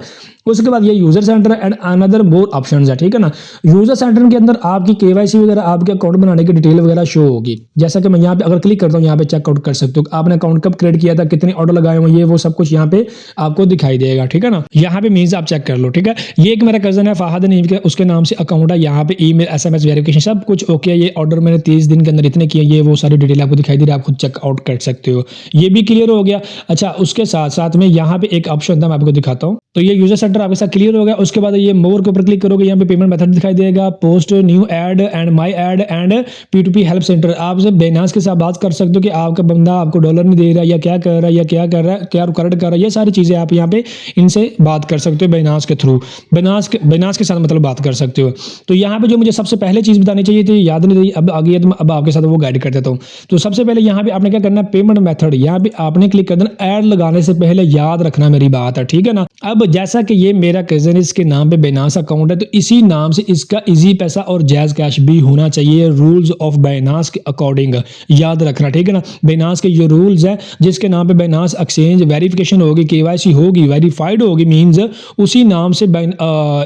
[SPEAKER 1] उसके बाद ये user centre and another more options है, ठीक है ना। यूजर सेंटर के अंदर आपकी KYC वगैरह, आपके अकाउंट बनाने की डिटेल वगैरह शो होगी। जैसा कि मैं यहाँ पे अगर क्लिक करता हूँ, यहाँ पे चेकआउट कर सकते हो आपने अकाउंट कब क्रिएट किया था, कितने ऑर्डर लगाए हुए, ये वो सब कुछ यहाँ पे आपको दिखाई देगा, ठीक है ना। यहाँ पे मीन्स आप चेक कर लो, ठीक है। ये एक मेरा कजन है फहद नीम के, उसके नाम से अकाउंट है, यहाँ पे ईमेल SMS वेरिफिकेशन सब कुछ ओके है। ये ऑर्डर मैंने 30 दिन के अंदर इतने किए, ये वो सारी डिटेल आपको दिखाई दे रही है, आप खुद चेकआउट कर सकते हो। ये भी क्लियर हो गया। अच्छा उसके साथ साथ में यहाँ पे एक ऑप्शन था, मैं आपको दिखाता हूँ। तो ये यूजर सेंटर आपके साथ क्लियर हो गया। उसके बाद ये मोर के ऊपर क्लिक करोगे, यहाँ पे पेमेंट मेथड दिखाई देगा, post new ad and my ad and P2P help centre. आप जब बाइनांस के साथ बात कर सकते हो कि आपका बंदा आपको डॉलर नहीं दे रहा, या क्या कर रहा है, या क्या कर रहा है, क्या रुकावट कर रहा है, ये सारी चीजें आप यहाँ पे इनसे बात कर सकते हो बाइनांस के थ्रू। बाइनांस के साथ मतलब बात कर सकते हो। तो यहाँ पे जो मुझे सबसे पहले चीज बतानी चाहिए थी, याद नहीं रही, अब आगे तो अब आपके साथ वो गाइड कर देता हूँ। तो सबसे पहले यहाँ पे आपने क्या करना है, पेमेंट मेथड, यहाँ पे आपने क्लिक कर देना। ऐड लगाने से पहले याद रखना मेरी बात है, ठीक है ना। अब जैसा कि ये मेरा कजन इसके नाम पे बाइनांस अकाउंट है, तो इसी नाम से इसका इजी पैसा और जैज़ कैश भी होना चाहिए, रूल्स ऑफ बाइनांस के अकॉर्डिंग याद रखना, ठीक है ना। बाइनांस के जो रूल्स है, जिसके नाम पे बाइनांस एक्सचेंज वेरिफिकेशन होगी, KYC होगी, वेरीफाइड होगी, मींस उसी नाम से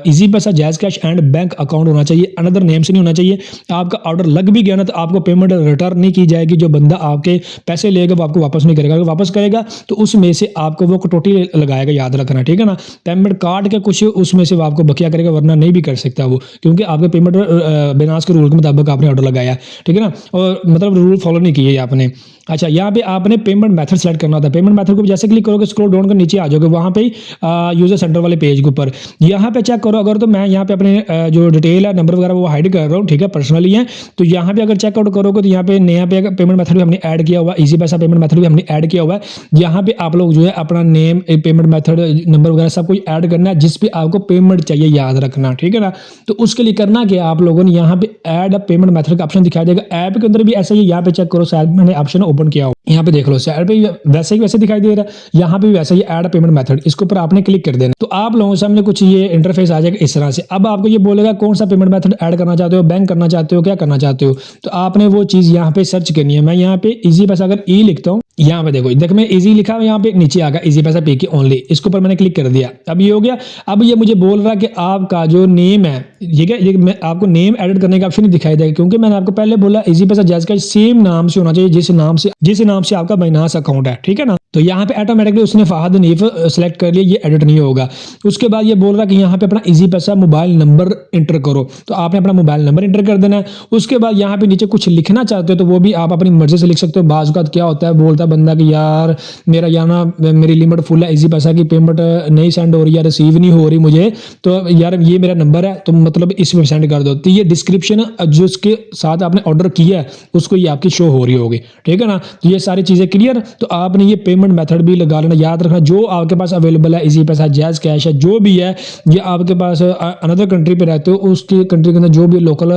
[SPEAKER 1] इजी पैसा, jazz cash and bank account होना चाहिए, अनदर नेम से नहीं होना चाहिए। आपका ऑर्डर लग भी गया ना तो आपको पेमेंट रिटर्न नहीं की जाएगी। जो बंदा आपके पैसे लेगा वो आपको वापस नहीं करेगा, अगर वापस करेगा तो उसमें से आपको वो कटौती लगाएगा, याद रखना, ठीक है ना। पेमेंट काट के कुछ उसमें से वो आपको बकिया करेगा, वरना नहीं भी कर सकता वो, क्योंकि आपके पेमेंट बाइनांस के रूल के मुताबिक आपने ऑर्डर लगाया, ठीक है ना, और मतलब रूल फॉलो नहीं किए आपने। अच्छा यहाँ पे आपने पेमेंट मेथड सेलेक्ट करना होता है। पेमेंट मेथड को जैसे क्लिक करोगे, स्क्रॉल डाउन कर नीचे आ जाओगे, वहाँ पे यूजर सेंटर वाले पेज के ऊपर यहाँ पे चेक करो। अगर तो मैं यहाँ पे अपने जो डिटेल है, नंबर वगैरह वो हाइड कर रहा हूँ, ठीक है, पर्सनली है। तो यहाँ पे अगर चेकआउट करोगे तो यहाँ पे नया पे पेमेंट मेथड भी हमने ऐड किया हुआ, इजी पैसा पेमेंट मेथड भी हमने ऐड किया हुआ है। यहाँ पे आप लोग जो है अपना नेम, पेमेंट मेथड, नंबर वगैरह सब कुछ ऐड करना है, जिस पे आपको पेमेंट चाहिए, याद रखना, ठीक है ना। तो उसके लिए करना क्या, आप लोगों ने यहाँ पे ऐड पेमेंट मेथड का ऑप्शन दिखाई देगा। ऐप के अंदर भी ऐसा ही, यहाँ पे चेक करो, शायद मैंने ऑप्शन ओपन किया हो, यहाँ पे देख लो, साइड पे वैसे ही वैसे दिखाई दे रहा है, यहाँ पे भी वैसे ही ऐड पेमेंट मेथड, इसके ऊपर आपने क्लिक कर देना। तो आप लोगों के सामने कुछ ये इंटरफेस आ जाएगा इस तरह से। अब आपको ये बोलेगा कौन सा पेमेंट मेथड ऐड करना चाहते हो, बैंक करना चाहते हो, क्या करना चाहते हो। तो आपने वो चीज यहाँ पे सर्च करनी है। मैं यहाँ पे इजी पैसा अगर ई लिखता हूँ, यहाँ पे देखो मैं इजी लिखा, यहाँ पे नीचे आ गया इजी पैसा पे की ओनली, इसके ऊपर मैंने क्लिक कर दिया। अब ये हो गया। अब ये मुझे बोल रहा है कि आपका जो नेम है, ये मैं आपको नेम एडिट करने का ऑप्शन नहीं दिखाई देगा, क्योंकि मैंने आपको पहले बोला इजी पैसा जैज़ कैश सेम नाम से होना चाहिए, जिस नाम से आपका बाइनांस अकाउंट है, ठीक है ना। तो यहाँ पे ऑटोमेटिकली उसने फहद हनीफ सेलेक्ट कर लिया, ये एडिट नहीं होगा। उसके बाद ये बोल रहा है कि यहाँ पे अपना इजी पैसा मोबाइल नंबर इंटर करो, तो आपने अपना मोबाइल नंबर इंटर कर देना है। उसके बाद यहाँ पे नीचे कुछ लिखना चाहते हो तो वो भी आप अपनी मर्जी से लिख सकते हो। बाज़ औक़ात क्या होता है, बोलता है बंदा कि यार मेरा यहाँ मेरी लिमिट फुल है, इजी पैसा की पेमेंट नहीं सेंड हो रही है, रिसीव नहीं हो रही मुझे, तो यार ये मेरा नंबर है, तो मतलब इसमें सेंड कर दो। तो ये डिस्क्रिप्शन जो उसके साथ आपने ऑर्डर किया है उसको ये आपकी शो हो रही होगी, ठीक है ना। तो ये सारी चीज़ें क्लियर। तो आपने ये पेमेंट मेथड भी लगा लेना, याद रखना जो आपके पास अवेलेबल है, इजी पैसा, जैज़ कैश है, जो भी है, ये आपके पास अनदर कंट्री पे रहते हो, उसकी कंट्री के अंदर जो भी लोकल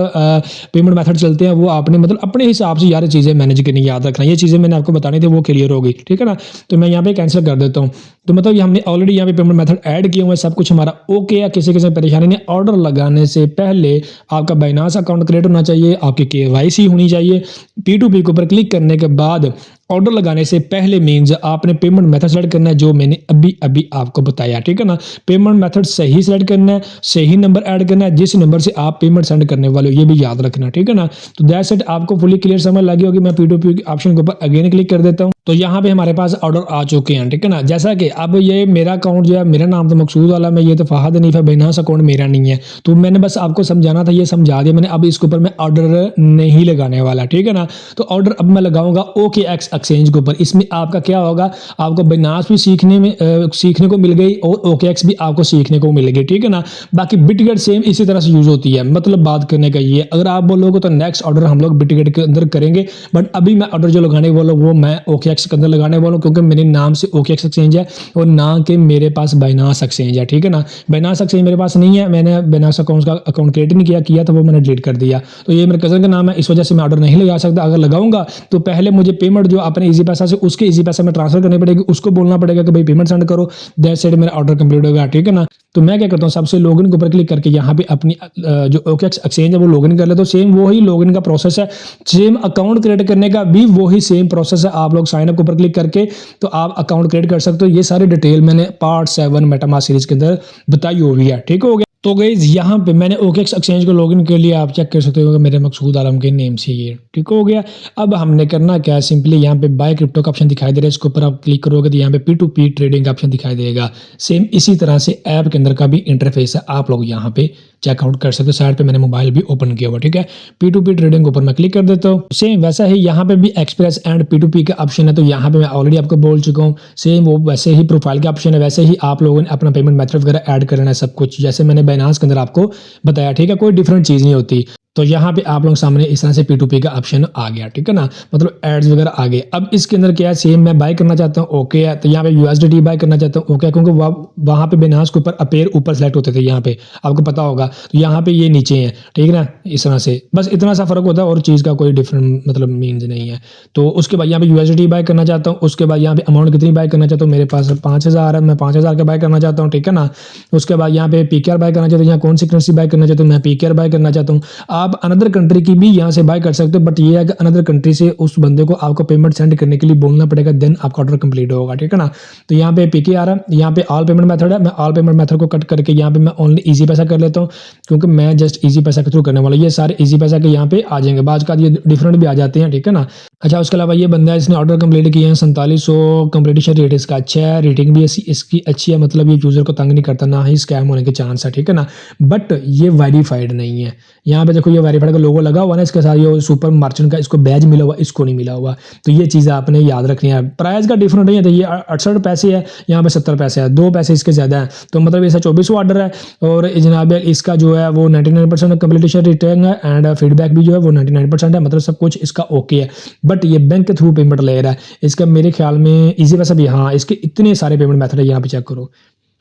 [SPEAKER 1] पेमेंट मेथड चलते हैं वो आपने मतलब अपने हिसाब से यार चीज़ें मैनेज करनी, याद रखना। ये चीज़ें मैंने आपको बतानी थी, वो क्लियर होगी, ठीक है ना। तो मैं यहाँ पे कैंसिल कर देता हूँ। तो मतलब ये हमने ऑलरेडी यहाँ पे पेमेंट मेथड ऐड किए हुए हैं, सब कुछ हमारा ओके है, किसी किसी परेशानी नहीं। ऑर्डर लगाने से पहले आपका बाइनांस अकाउंट क्रिएट होना चाहिए, आपकी केवाईसी होनी चाहिए। P2P के ऊपर क्लिक करने के बाद ऑर्डर लगाने से पहले मीन्स आपने पेमेंट मेथड सेलेक्ट करना है, जो मैंने अभी अभी आपको बताया, ठीक है ना। पेमेंट मेथड सही सेलेक्ट करना है, सही नंबर ऐड करना है, जिस नंबर से आप पेमेंट सेंड करने वाले हो, ये भी याद रखना, ठीक है ना। तो दैट्स इट, आपको फुली क्लियर समझ लगी होगी। मैं P2P के ऑप्शन के ऊपर अगेन क्लिक कर देता हूँ। तो यहाँ पे हमारे पास ऑर्डर आ चुके हैं, ठीक है ना। जैसा कि अब ये मेरा अकाउंट जो है, मेरा नाम तो मकसूद वाला में, ये तो फहद हनीफ है, बाइनांस अकाउंट मेरा नहीं है। तो मैंने बस आपको समझाना था, ये समझा दिया मैंने। अब इसके ऊपर मैं ऑर्डर नहीं लगाने वाला, ठीक है ना। तो ऑर्डर अब मैं लगाऊंगा OKX एक्सचेंज के ऊपर। इसमें आपका क्या होगा, आपको बाइनांस भी सीखने को मिल गई और OKX भी आपको सीखने को मिल गई, ठीक है ना। बाकी बिटगेट सेम इसी तरह से यूज होती है, मतलब बात करने का ये, अगर आप बोलोगे तो नेक्स्ट ऑर्डर हम लोग बिटगेट के अंदर करेंगे, बट अभी मैं ऑर्डर जो लगाने वाला वो मैं OKX के अंदर लगाने वाला हूँ, क्योंकि मेरे नाम से OKX एक्सचेंज है और ना कि मेरे पास बाइनांस एक्सचेंज है, ठीक है ना। बाइनांस एक्सचेंज मेरे पास नहीं है, मैंने बाइनांस अकाउंट का अकाउंट क्रिएट नहीं किया था, वो मैंने डिलीट कर दिया। तो ये मेरे कजन का नाम है, इस वजह से मैं ऑर्डर नहीं लगा सकता। अगर लगाऊंगा तो पहले मुझे पेमेंट जो अपने इजी पैसा से उसके इजी पैसा में ट्रांसफर करनी पड़ेगी, उसको बोलना पड़ेगा कि भाई पेमेंट सेंड करो, दैट्स इट, मेरा ऑर्डर कंप्लीट होगा, ठीक है ना। तो मैं क्या करता हूँ, सबसे लॉगिन के ऊपर क्लिक करके यहाँ पे अपनी जो OKX एक्सचेंज है वो लॉगिन कर ले। तो सेम वही लॉगिन का प्रोसेस है, सेम अकाउंट क्रिएट करने का भी वही सेम प्रोसेस है। आप लोग साइन अप के ऊपर क्लिक करके तो आप अकाउंट क्रिएट कर सकते हो। ये सारी डिटेल मैंने पार्ट 7 मेटामास्क सीरीज के अंदर बताई हुई है, ठीक हो गया। तो गाइस यहाँ पे मैंने OKX एक्सचेंज को लॉगिन कर लिया, आप चेक कर सकते हो कि मेरे मकसूद आलम के नेम से ये ठीक हो गया। अब हमने करना क्या है, सिंपली यहाँ पे बाय क्रिप्टो का ऑप्शन दिखाई दे रहा है, इसके ऊपर आप क्लिक करोगे तो यहाँ पे P2P ट्रेडिंग का ऑप्शन दिखाई देगा। सेम इसी तरह से ऐप के अंदर का भी इंटरफेस है, आप लोग यहाँ पे चेकआउट कर सकते हो। साइड पे मैंने मोबाइल भी ओपन किया हुआ, ठीक है। P2P ट्रेडिंग के ऊपर मैं क्लिक कर देता हूँ। सेम वैसा ही यहाँ पे भी एक्सप्रेस एंड P2P का ऑप्शन है, तो यहाँ पे मैं ऑलरेडी आपको बोल चुका हूँ। सेम वो वैसे ही प्रोफाइल का ऑप्शन है, वैसे ही आप लोगों ने अपना पेमेंट मेथड वगैरह ऐड करना है, सब कुछ जैसे मैंने बाइनांस के अंदर आपको बताया, ठीक है। कोई डिफरेंट चीज़ नहीं होती। तो यहाँ पे आप लोग सामने इस तरह से P2P का ऑप्शन आ गया, ठीक है ना, मतलब एड्स वगैरह आ गए। अब इसके अंदर क्या है, सेम मैं बाय करना चाहता हूँ, ओके है। तो यहाँ पे USDT बाय करना चाहता हूँ, ओके, क्योंकि वहाँ पे बाइनांस के ऊपर अपेयर ऊपर सेलेक्ट होते थे, यहाँ पे आपको पता होगा। तो यहाँ पे ये नीचे है, ठीक है ना, इस तरह से बस इतना सा फर्क होता है और चीज़ का कोई डिफरेंट मतलब मीन्स नहीं है। तो उसके बाद यहाँ पे USDT बाय करना चाहता हूँ। उसके बाद यहाँ पे अमाउंट कितनी बाय करना चाहता हूँ, मेरे पास 5000 है, मैं 5000 का बाय करना चाहता हूँ, ठीक है ना। उसके बाद यहाँ पे PKR बाय करना चाहता हूँ, यहाँ कौन सी करेंसी बाय करना चाहता हूँ, मैं PKR बाय करना चाहता हूँ। आप अनदर कंट्री की भी यहाँ से बाय कर सकते हो, बट ये है कि अनदर कंट्री से उस बंदे को आपको पेमेंट सेंड करने के लिए बोलना पड़ेगा, देन आपका ऑर्डर कंप्लीट होगा, ठीक है ना। तो यहाँ पे PKR है, यहाँ पे ऑल पेमेंट मेथड है, मैं ऑल पेमेंट मेथड को कट करके यहाँ पे मैं ओनली इजी पैसा कर लेता हूँ, क्योंकि मैं जस्ट इजी पैसा के थ्रू करने वाला। ये सारे इजी पैसा के यहाँ पे आ जाएंगे, बाज का ये डिफरेंट भी आ जाते हैं, ठीक है ना। अच्छा, उसके अलावा ये बंदा है, इसने ऑर्डर कंप्लीट किए हैं 4700, कंप्लीटेशन रेट इसका अच्छा है, रेटिंग भी इसकी अच्छी है, मतलब ये यूजर को तंग नहीं करता, ना ही स्कैम होने के चांस है, ठीक है ना। बट ये वेरीफाइड नहीं है। यहाँ पे देखो ये वेरीफाइड का लोगो लगा हुआ ना, इसके साथ ये सुपर मर्चेंट का इसको बैज मिला हुआ, इसको नहीं मिला हुआ। तो ये चीज़ आपने याद रखनी है। प्राइस का डिफरेंट नहीं है, तो ये 68 पैसे है, यहाँ पे 70 पैसे है, 2 पैसे इसके ज़्यादा है। तो मतलब इसका 2400 ऑर्डर है और जनाब इसका जो है वो 99% कंप्लीटेशन रेटिंग है एंड फीडबैक भी जो है वो 99% है, मतलब सब कुछ इसका ओके है। बट ये बैंक के थ्रू पेमेंट ले रहा है, इसका मेरे ख्याल में इजी पैसा भी, हाँ इसके इतने सारे पेमेंट मेथड है, यहाँ पे चेक करो,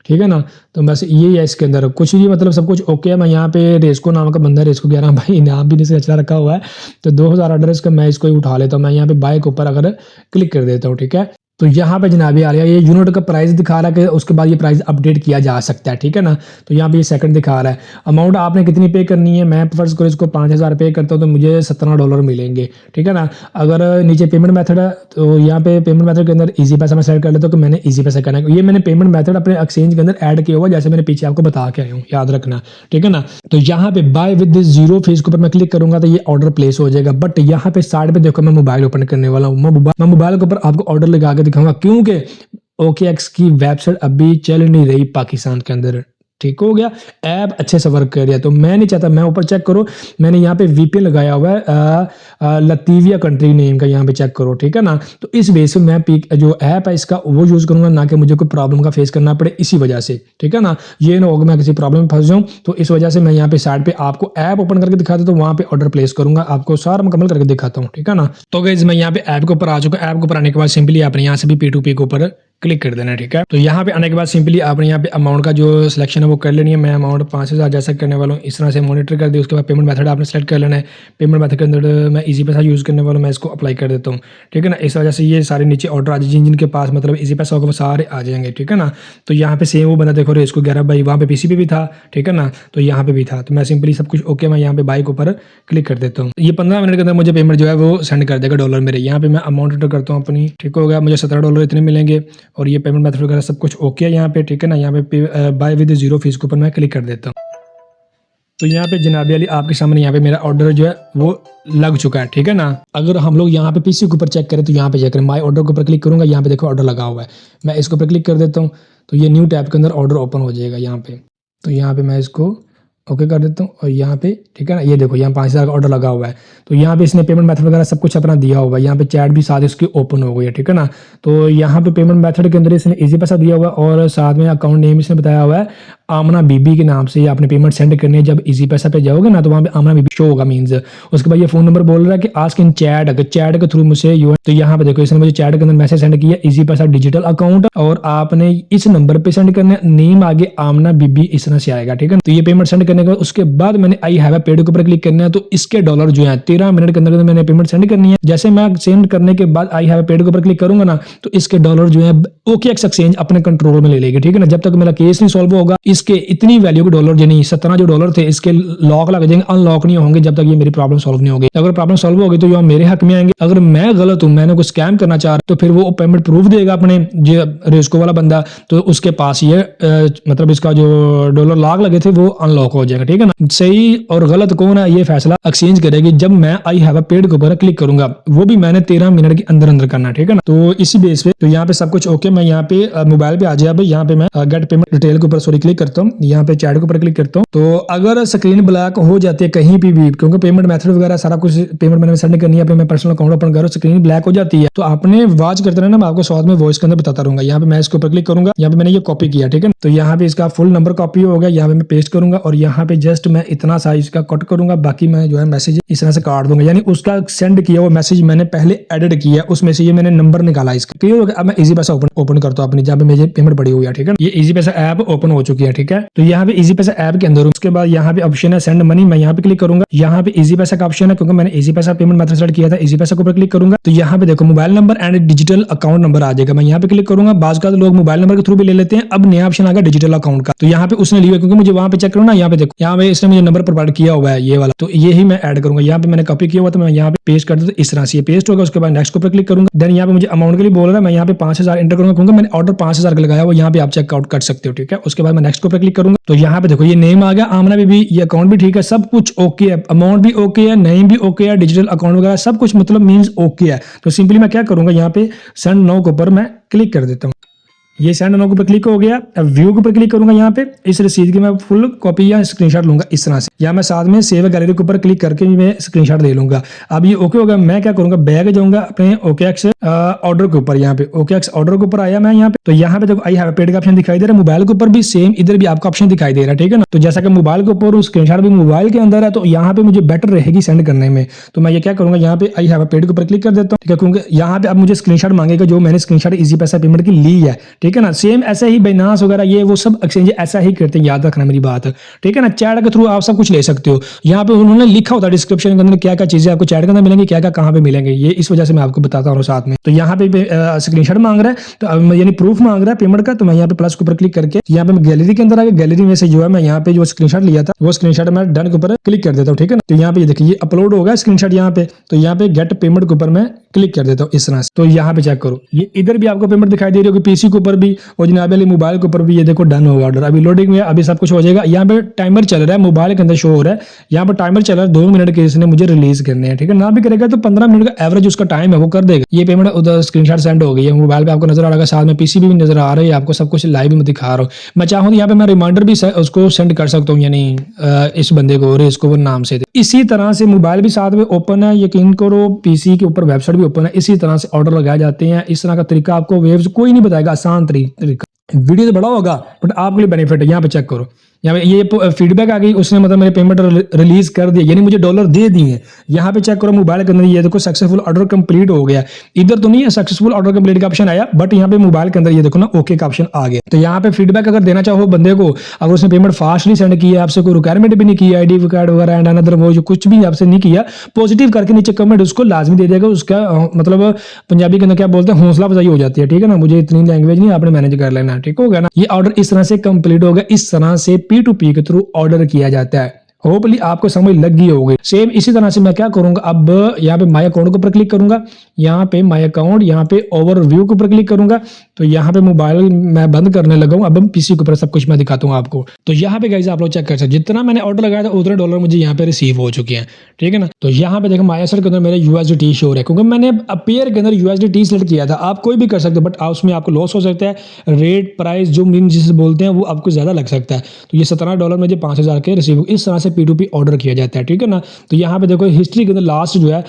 [SPEAKER 1] ठीक है ना। तो बस ये है इसके अंदर कुछ भी, मतलब सब कुछ ओके है। मैं यहाँ पे रेस्को नाम का बंदा है, रेस्को 11 भाई नाम भी नहीं से अच्छा रखा हुआ है। तो 2000 ऑर्डर इसका, मैं इसको ही उठा लेता हूँ। मैं यहाँ पे बाय के ऊपर अगर क्लिक कर देता हूँ, ठीक है। तो यहाँ पे जनाबी आ रहा है, ये यूनिट का प्राइस दिखा रहा है कि उसके बाद ये प्राइस अपडेट किया जा सकता है, ठीक है ना। तो यहाँ पे ये सेकंड दिखा रहा है। अमाउंट आपने कितनी पे करनी है, मैं फर्ज करो इसको 5000 पे करता हूँ तो मुझे $17 मिलेंगे, ठीक है ना। अगर नीचे पेमेंट मेथड है तो यहाँ पे पेमेंट मेथड के अंदर इजी पैसा मैं सेलेक्ट कर लेता हूँ कि मैंने इजी पैसा करना है। ये मैंने पेमेंट मेथड अपने एक्सचेंज के अंदर ऐड किया हुआ, जैसे मैंने पीछे आपको बता के आया हूँ, याद रखना, ठीक है ना। तो यहाँ पे buy with this zero fees के ऊपर मैं क्लिक करूंगा तो ये ऑर्डर प्लेस हो जाएगा। बट यहाँ पे साइड पे देखो मैं मोबाइल ओपन करने वाला हूँ, मैं मोबाइल के ऊपर आपको ऑर्डर लगा के दिखाऊंगा, क्योंकि OKX की वेबसाइट अभी चल नहीं रही पाकिस्तान के अंदर, ठीक हो गया। ऐप अच्छे से वर्क कर रहा है, तो मैं नहीं चाहता, मैं ऊपर चेक करो, मैंने यहाँ पे VPN लगाया हुआ है लतीविया कंट्री नेम का, यहाँ पे चेक करो, ठीक है ना। तो इस बेस से मैं जो ऐप है इसका वो यूज करूंगा, ना कि मुझे कोई प्रॉब्लम का फेस करना पड़े इसी वजह से, ठीक है ना। ये ना होगा मैं किसी प्रॉब्लम में फंस जाऊँ, तो इस वजह से मैं यहाँ पे साइड पे आपको ऐप ओपन करके दिखाता हूँ, तो वहाँ पे ऑर्डर प्लेस करूंगा, आपको सारा मुकम्मल करके दिखाता हूँ, ठीक है ना। तो गाइस मैं यहाँ पे ऐप के ऊपर आ चुका, ऐप के ऊपर आने के बाद सिंपली आपने यहाँ से भी P2P के ऊपर क्लिक कर देना है, ठीक है। तो यहाँ पे आने के बाद सिंपली आपने यहाँ पे अमाउंट का जो सिलेक्शन है वो कर लेनी है। मैं अमाउंट 5000 जैसा करने वाला हूँ, इस तरह से मॉनिटर कर दिया। उसके बाद पेमेंट मेथड आपने सेलेक्ट कर लेना है। पेमेंट मेथड के अंदर मैं ईजी पैसा यूज़ करने वाला हूँ, मैं इसको अप्लाई कर देता हूँ, ठीक है ना। इस वजह से ये सारे नीचे ऑर्डर आ जाए, जिन जिनके पास मतलब ईजी पैसा होगा वो सारे आ जाएंगे, ठीक है ना। तो यहाँ पे सेम वो बंदा देखो रेस को 11 बाई वहाँ पे पीसी पे भी था, ठीक है ना। तो यहाँ पे भी था, तो मैं सिंपली सब कुछ ओके, मैं यहाँ पे बाई के ऊपर क्लिक कर देता हूँ। ये 15 मिनट के अंदर मुझे पेमेंट जो है वो सेंड कर देगा डॉलर मेरे। यहाँ पे मैं अमाउंट एंटर करता हूँ अपनी, ठीक हो गया, मुझे $17 इतने मिलेंगे और ये पेमेंट मेथड वगैरह सब कुछ ओके है यहाँ पे, ठीक है ना। यहाँ पे बाय विद 0 फीस के ऊपर मैं क्लिक कर देता हूँ। तो यहाँ पे जनाबी अली आपके सामने यहाँ पे मेरा ऑर्डर जो है वो लग चुका है, ठीक है ना। अगर हम लोग यहाँ पे पीसी के ऊपर चेक करें तो यहाँ पे चेक करें, माय ऑर्डर के ऊपर क्लिक करूंगा, यहाँ पे देखो ऑर्डर लगा हुआ है, मैं इसके ऊपर क्लिक कर देता हूँ। तो ये न्यू टैब के अंदर ऑर्डर ओपन हो जाएगा यहाँ पे। तो यहाँ पे मैं इसको ओके कर देता हूँ और यहाँ पे ठीक है ना, ये देखो यहाँ 5000 का ऑर्डर लगा हुआ है। तो यहाँ पे इसने पेमेंट मेथड वगैरह सब कुछ अपना दिया हुआ है, यहाँ पे चैट भी साथ इसकी ओपन हो गई है, ठीक है ना। तो यहाँ पे पेमेंट मेथड के अंदर इसने इजी पैसा दिया हुआ है और साथ में अकाउंट नेम इसने बताया हुआ है आमना बीबी के नाम से। आपने पेमेंट सेंड करनी है, जब इजी पैसा पे जाओगे ना तो वहाँ पे आमना बीबी शो होगा मीन्स। उसके बाद ये फोन नंबर बोल रहा है कि आस्क इन चैट, अगर चैट के थ्रू मुझसे यू, तो यहाँ पे देखो इसने मुझे चैट के अंदर मैसेज सेंड किया इजी पैसा डिजिटल अकाउंट, और आपने इस नंबर पे सेंड करना है, नेम आगे आमना बीबी इस तरह से आएगा, ठीक है। तो ये पेमेंट सेंड करने के बाद उसके बाद मैंने आई हैव अ पेड के ऊपर क्लिक करना है। तो इसके डॉलर जो है 13 मिनट के अंदर मैंने पेमेंट सेंड करनी है। जैसे मैं सेंड करने के बाद आई हैव अ पेड के ऊपर क्लिक करूंगा ना तो इसके डॉलर जो है OKX एक्सचेंज अपने कंट्रोल में ले लेगी, ठीक है ना। जब तक मेरा केस नहीं सॉल्व होगा इसके इतनी वैल्यू के डॉलर यानी 17 जो डॉलर थे इसके लॉक लग जाएंगे, अनलॉक नहीं होंगे जब तक ये मेरी प्रॉब्लम सॉल्व नहीं होगी। अगर प्रॉब्लम सॉल्व होगी तो ये मेरे हक में आएंगे। अगर मैं गलत हूं, मैंने कुछ स्कैम करना चाह रहा तो फिर वो पेमेंट प्रूफ देगा अपने जो रेस्को वाला बंदा, तो उसके पास ये मतलब इसका जो डॉलर लॉक लगे थे वो अनलॉक हो जाएगा, ठीक है ना। सही और गलत कौन है ये फैसला एक्सचेंज करेगी जब मैं आई हैव अ पेड के ऊपर क्लिक करूंगा, वो भी मैंने 13 मिनट के अंदर अंदर करना, ठीक है ना। तो इसी बेस पे तो यहाँ पे सब कुछ ओके। मैं यहाँ पे मोबाइल पे आ जाए, यहाँ पे मैं गेट पेमेंट डिटेल के ऊपर सॉरी क्लिक करता हूँ, यहाँ पे चैट के ऊपर क्लिक करता हूँ। तो अगर स्क्रीन ब्लैक हो जाती है कहीं भी क्योंकि पेमेंट मेथड वगैरह सारा कुछ पेमेंट मैंने सेंड करनी है, अपने मैं पर्सनल अकाउंट ओपन करो, स्क्रीन ब्लैक हो जाती है तो आपने वॉच करते रहना, मैं आपको साथ में वॉइस के अंदर बताता रहूंगा। यहाँ पे मैं इसके ऊपर क्लिक करूंगा, यहाँ पे मैंने ये कॉपी किया, ठीक है। तो यहाँ पे इसका फुल नंबर कॉपी हो गया, यहाँ पे मैं पेस्ट करूंगा और यहाँ पे जस्ट मैं इतना साइज का कट करूंगा, बाकी मैं जो है मैसेज इस तरह से काट दूंगा। यानी उसका सेंड किया वो मैसेज मैंने पहले एडिट किया, उसमें से ये मैंने नंबर निकाला इसका, क्लियर हो गया। अब मैं इजी पैसा ओपन करता हूँ अपनी, जहाँ पे मेरी पेमेंट पड़ी हुई है, ठीक है। ये इजी पैसा ऐप ओपन हो चुकी है, ठीक है। तो यहाँ पे इजी पैसा ऐप के अंदर उसके बाद यहाँ पे ऑप्शन है सेंड मनी, मैं यहाँ पे क्लिक करूंगा। यहाँ पे इजी पैसा का ऑप्शन है क्योंकि मैंने इजी पैसा पेमेंट मेथड सेलेक्ट किया था, इजी पैसा के ऊपर क्लिक करूंगा तो यहाँ पे देखो mobile number and digital account number आ जाएगा, मैं यहाँ पे क्लिक करूंगा। बाज का लोग मोबाइल नंबर के थ्रू भी ले लेते हैं, अब नया ऑप्शन आ गया डिजिटल अकाउंट का, तो यहाँ पे उसने लिया क्योंकि मुझे वहां पे चेक करो ना, यहाँ पे देखो यहाँ पे इसने मुझे नंबर प्रोवाइड किया हुआ है ये वाला, तो ये ही मैं ऐड करूंगा। यहाँ पे मैंने कॉपी किया हुआ तो मैं यहाँ पे पेस्ट कर दूं, इस तरह से ये पेस्ट होगा। उसके बाद नेक्स्ट के ऊपर क्लिक करूंगा, देन यहाँ पे मुझे अमाउंट के लिए बोल रहा है, मैं यहाँ पे 5000 एंटर करूंगा क्योंकि मैंने ऑर्डर 5000 का लगाया हुआ, यहाँ पे आप चेकआउट कर सकते हो, ठीक है। उसके बाद मैं नेक्स्ट के ऊपर क्लिक करूंगा तो यहाँ पे देखो ये नेम आ गया आमना बीबी, ये अकाउंट भी ठीक है, सब कुछ ओके है, अमाउंट भी ओके है, नेम भी ओके है, डिजिटल अकाउंट वगैरह सब कुछ मतलब मींस ओके है। तो सिंपली मैं क्या करूंगा यहाँ पे सेंड नाउ के ऊपर मैं क्लिक कर देता हूँ। ये सेंड नाउ के ऊपर क्लिक हो गया। अब व्यू के ऊपर क्लिक करूंगा, यहाँ पे इस रसीद की मैं फुल कॉपी या स्क्रीनशॉट लूंगा इस तरह से, या मैं साथ में सेव गैलरी के ऊपर क्लिक करके मैं स्क्रीनशॉट ले लूंगा। अब ये ओके होगा, मैं क्या करूंगा बैग जाऊंगा अपने OKX ऑर्डर के ऊपर, यहाँ पे OKX ऑर्डर के ऊपर आया मैं यहाँ पे, तो यहाँ पे देखो आई हैव पेड का ऑप्शन दिखाई दे रहा है, मोबाइल के ऊपर भी सेम इधर भी आपका ऑप्शन दिखाई दे रहा है, ठीक है ना। तो जैसा कि मोबाइल के ऊपर स्क्रीनशॉट भी मोबाइल के अंदर है तो यहाँ पे मुझे बेटर रहेगी सेंड करने में। तो मैं ये क्या करूंगा यहाँ पे आई हैव पेड के ऊपर क्लिक कर देता हूँ, ठीक है, क्योंकि यहाँ पे अब मुझे स्क्रीनशॉट मांगेगा जो मैंने स्क्रीनशॉट इजी पैसा पेमेंट की ली है, ठीक है ना। सेम ऐसे ही बाइनांस वगैरह ये वो सब एक्सचेंज ऐसा ही करते हैं, याद रखना मेरी बात, ठीक है ना। चैट के थ्रू आप सब कुछ ले सकते हो, यहाँ पे उन्होंने लिखा होता है डिस्क्रिप्शन के अंदर क्या क्या चीजें आपको चैट के अंदर मिलेंगी, क्या क्या कहाँ पे मिलेंगे, ये इस वजह से मैं आपको बताता हूँ साथ में। तो यहाँ पे स्क्रीनशॉट मांग रहा है तो यानी प्रूफ मांग रहा है पेमेंट का, तो मैं यहाँ पे प्लस के ऊपर क्लिक करके यहाँ पे गैलरी के अंदर आ गया, गैलरी में से जो है मैं यहाँ पे जो स्क्रीनशॉट लिया था वो स्क्रीनशॉट मैं डन के ऊपर क्लिक कर देता हूँ, ठीक है ना। तो यहाँ पे देखिए ये अपलोड हो गया स्क्रीनशॉट यहाँ पे, तो यहाँ पे गेट पेमेंट के ऊपर मैं क्लिक कर देता हूँ इस तरह से। तो यहाँ पे चेक करो ये इधर भी आपको पेमेंट दिखाई दे रही होगी, पीसी के ऊपर भी और जनाब वाली मोबाइल के ऊपर भी, ये देखो डन होगा ऑर्डर, अभी लोडिंग में, अभी सब कुछ हो जाएगा। यहाँ पे टाइमर चल रहा है, मोबाइल के अंदर शो हो रहा है, यहाँ पे टाइमर चल रहा है 2 मिनट के, इसने मुझे रिलीज करने हैं, ठीक है ना। भी करेगा तो 15 मिनट का एवरेज उसका टाइम है वो कर देगा। ये पेमेंट उधर स्क्रीनशॉट सेंड हो गई है, मोबाइल पे आपको नजर आ रहा है, साथ में पीसी भी नजर आ रही है आपको, सब कुछ लाइव में दिखा रहा हूँ। मैं चाहूँ यहाँ पे मैं रिमाइंडर भी उसको सेंड कर सकता हूँ, यानी इस बंदे को इसको नाम से। इसी तरह से मोबाइल भी साथ में ओपन है, यकीन करो पीसी के ऊपर वेबसाइट भी ओपन है, इसी तरह से ऑर्डर लगाए जाते हैं। इस तरह का तरीका आपको वेव्स कोई नहीं बताएगा, आसान तरीका। वीडियो तो बड़ा होगा बट आपके लिए बेनिफिट है, यहाँ पे चेक करो। यहाँ पे ये फीडबैक आ गई, उसने मतलब मेरे पेमेंट रिलीज कर दिया, यानी मुझे डॉलर दे दिए। यहाँ पे चेक करो मोबाइल के अंदर, ये देखो सक्सेसफुल ऑर्डर कंप्लीट हो गया। इधर तो नहीं है सक्सेसफुल ऑर्डर कंप्लीट का ऑप्शन आया, बट यहाँ पे मोबाइल के अंदर ये देखो ना ओके का ऑप्शन आ गया। तो यहाँ पे फीडबैक अगर देना चाहो बंदे को, अगर उसने पेमेंट फास्टली सेंड किया, आपसे कोई रिक्वायरमेंट भी नहीं किया, आईडी कार्ड वगैरह एंड अनदर वो जो कुछ भी आपसे नहीं किया, पॉजिटिव करके नीचे कमेंट उसको लाजमी दे देगा। उसका मतलब पंजाबी के अंदर क्या बोलते हैं, हौसला अफजाई हो जाती है, ठीक है ना। मुझे इतनी लैंग्वेज नहीं, आपने मैनेज कर लेना, ठीक हो गया ना। ये ऑर्डर इस तरह से कंप्लीट हो गया। इस तरह से P2P के थ्रू ऑर्डर किया जाता है। होपली आपको समझ लग गई होगी। सेम इसी तरह से मैं क्या करूंगा, अब यहाँ पे माय अकाउंट के ऊपर क्लिक करूंगा, यहाँ पे माय अकाउंट, यहाँ पे ओवरव्यू के ऊपर क्लिक करूंगा। तो यहाँ पे मोबाइल मैं बंद करने लगा हूँ, अब हम पीसी के ऊपर सब कुछ मैं दिखाता हूँ आपको। तो यहाँ पे गाइस आप लोग चेक कर सकते हैं, जितना मैंने ऑर्डर लगाया था उतने डॉलर मुझे यहाँ पे रिसीव हो चुके हैं, ठीक है ना। तो यहाँ पे देखो माय एसेट के अंदर मेरे USDT शो हो रहा है, क्योंकि मैंने अपेयर के अंदर USDT सेलेक्ट किया था। आप कोई भी कर सकते हो, बट उसमें आपको लॉस हो सकता है। रेट प्राइस जो मीन जिसे बोलते हैं वो आपको ज्यादा लग सकता है। तो ये $17 मुझे 5,000 के रिसीव, इस तरह से P2P ऑर्डर किया जाता है, ठीक है ना। तो यहाँ पे देखो हिस्ट्री के अंदर लास्ट जो है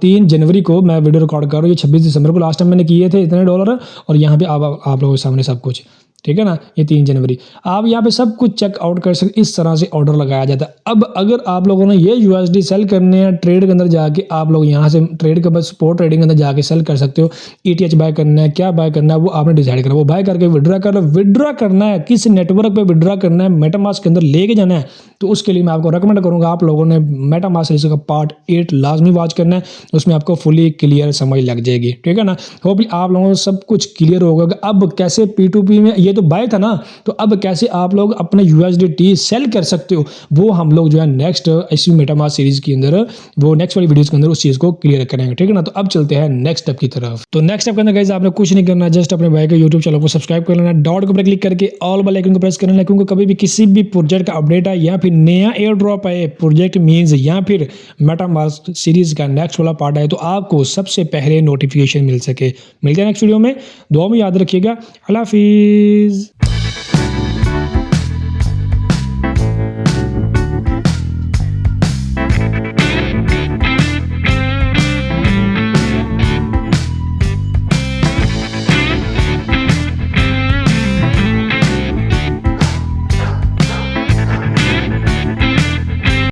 [SPEAKER 1] 3 जनवरी को मैं वीडियो रिकॉर्ड कर रहा हूँ, ये 26 दिसंबर को लास्ट टाइम मैंने किए थे इतने डॉलर। और यहाँ पे आप लोगों के सामने सब कुछ, ठीक है ना। ये 3 जनवरी आप यहाँ पे सब कुछ चेकआउट कर सकते, इस तरह से ऑर्डर लगाया जाता है। अब अगर आप लोगों ने ये USD सेल करने हैं ट्रेड के अंदर जाके, आप लोग यहाँ से ट्रेड के बाद स्पॉट ट्रेडिंग के अंदर जाके सेल कर सकते हो। ETH बाय करना है, क्या बाय करना है वो आपने डिसाइड करना, वो बाय करके विड्रॉ कर लो। विड्रॉ करना है किस नेटवर्क पे विड्रॉ करना है, मेटामास्क के अंदर लेके जाना है, तो उसके लिए मैं आपको रिकमेंड करूंगा आप लोगों ने मेटामास्क सीरीज का पार्ट 8 लाजमी वॉच करना है, उसमें आपको फुली क्लियर समझ लग जाएगी, ठीक है ना। होपली आप लोगों को सब कुछ क्लियर होगा। अब कैसे P2P में ये तो बाय था ना, तो अब कैसे आप लोग अपने USDT सेल कर सकते हो, वो हम लोग जो है नेक्स्ट इसी मेटामास्क सीरीज के अंदर, वो नेक्स्ट वाली वीडियोस के अंदर उस चीज को क्लियर करेंगे, ठीक है ना। तो अब चलते हैं नेक्स्ट स्टेप की तरफ। तो नेक्स्ट स्टेप के अंदर गाइस आपने कुछ नहीं करना, जस्ट अपने भाई के YouTube चैनल को सब्सक्राइब कर लेना, डॉट के ऊपर क्लिक करके ऑल बेल आइकन को प्रेस कर लेना, क्योंकि कभी भी किसी भी प्रोजेक्ट का अपडेट आए या फिर नया एयर ड्रॉप आए, प्रोजेक्ट मींस या फिर मेटामास्क सीरीज का नेक्स्ट वाला पार्ट आए, तो आपको सबसे पहले नोटिफिकेशन मिल सके। मिलते हैं नेक्स्ट वीडियो में, दुआ में याद रखिएगा। अल्लाह हाफिज।